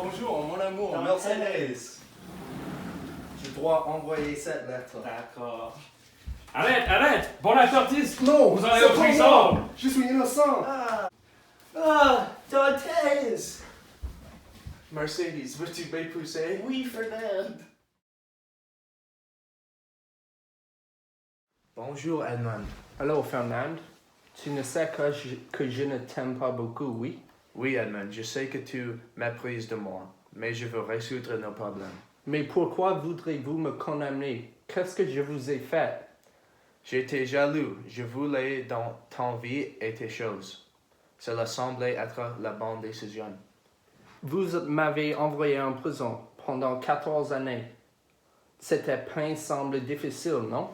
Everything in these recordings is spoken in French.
Bonjour, mon amour, Dans Mercedes. Je dois envoyer cette lettre. D'accord. Arrête! Bon appartiste! Non, Vous en avez c'est aucune pas sorte. moi. Je suis innocent. Dantes! Mercedes, veux-tu m'épouser? Oui, Fernand. Bonjour, Edmund. Hello, Fernand. Tu ne sais que je ne t'aime pas beaucoup, oui? Oui, Edmund, je sais que tu méprises de moi, mais je veux résoudre nos problèmes. Mais pourquoi voudrez-vous me condamner? Qu'est-ce que je vous ai fait? J'étais jaloux, je voulais dans ton vie et tes choses. Cela semblait être la bonne décision. Vous m'avez envoyé en prison pendant 14 années. Cette peine semble difficile, non?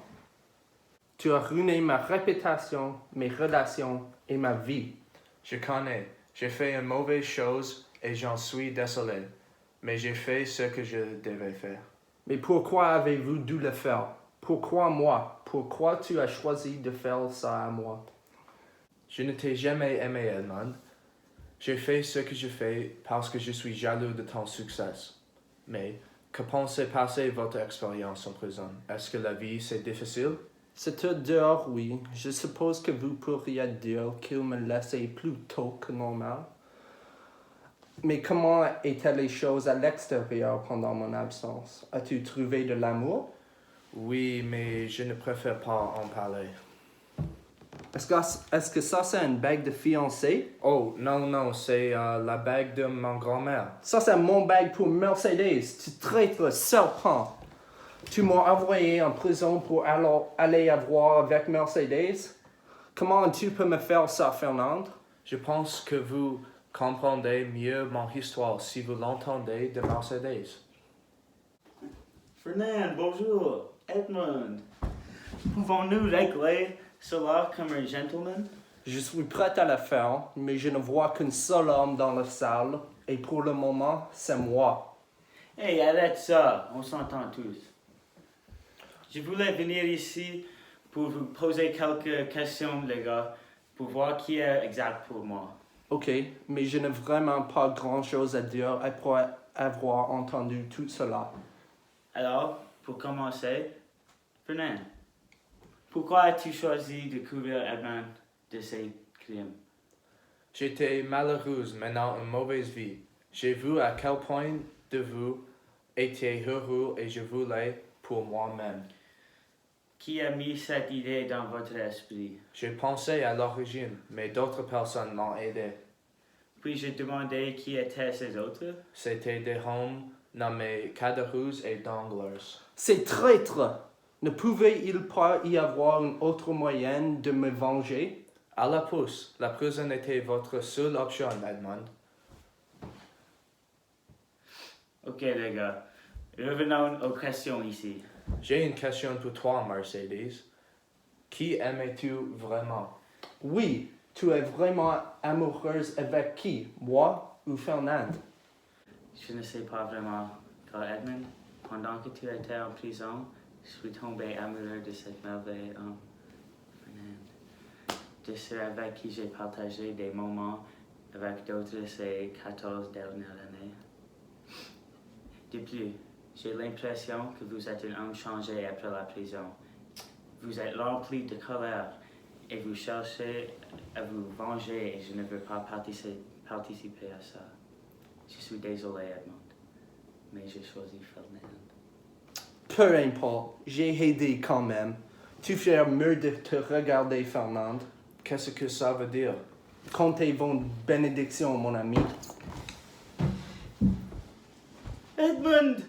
Tu as ruiné ma réputation, mes relations et ma vie. Je connais, j'ai fait une mauvaise chose et j'en suis désolé, mais j'ai fait ce que je devais faire. Mais pourquoi avez-vous dû le faire? Pourquoi moi? Pourquoi tu as choisi de faire ça à moi? Je ne t'ai jamais aimé, Edmund. J'ai fait ce que je fais parce que je suis jaloux de ton succès. Mais que pensez passer votre expérience en prison? Est-ce que la vie c'est difficile? C'est dur, oui. Je suppose que vous pourriez dire qu'il me laissait plus tôt que normal. Mais comment étaient les choses à l'extérieur pendant mon absence? As-tu trouvé de l'amour? Oui, mais je ne préfère pas en parler. Est-ce que ça, c'est une bague de fiancée? Oh, non, c'est la bague de mon grand-mère. Ça, c'est mon bague pour Mercedes. Tu traître serpent. Tu m'as envoyé en prison pour aller avoir avec Mercedes? Comment tu peux me faire ça, Fernand? Je pense que vous comprendrez mieux mon histoire si vous l'entendez de Mercedes. Fernand, bonjour. Edmund. Pouvons-nous régler cela comme un gentleman? Je suis prêt à le faire, mais je ne vois qu'un seul homme dans la salle, et pour le moment, c'est moi. Hey, arrête ça. On s'entend tous. Je voulais venir ici pour vous poser quelques questions, les gars, pour voir qui est exact pour moi. Ok, mais je n'ai vraiment pas grand-chose à dire après avoir entendu tout cela. Alors, pour commencer, Fernand, pourquoi as-tu choisi de couvrir Edmund de ces crimes? J'étais malheureuse menant une mauvaise vie. J'ai vu à quel point de vous étiez heureux et je voulais pour moi-même. Qui a mis cette idée dans votre esprit? J'ai pensé à l'origine, mais d'autres personnes m'ont aidé. Puis j'ai demandé qui étaient ces autres. C'était des hommes nommés Caderousse et Danglars. C'est traître! Ne pouvait-il pas y avoir une autre moyen de me venger? À la pousse, la prison était votre seule option, Edmund. Ok les gars, revenons aux questions ici. J'ai une question pour toi, Mercedes. Qui aimais-tu vraiment? Oui, tu es vraiment amoureuse avec qui? Moi ou Fernand? Je ne sais pas vraiment, car Edmund, pendant que tu étais en prison, je suis tombé amoureux de cette merveille homme, Fernand. De ceux avec qui j'ai partagé des moments avec d'autres ces 14 dernières années. De plus, j'ai l'impression que vous êtes un homme changé après la prison. Vous êtes rempli de colère et vous cherchez à vous venger et je ne veux pas participer à ça. Je suis désolé, Edmund, mais j'ai choisi Fernand. Peu importe, j'ai aidé quand même. Tu ferais mieux de te regarder, Fernand. Qu'est-ce que ça veut dire? Comptez vos bénédictions, mon ami. Edmund!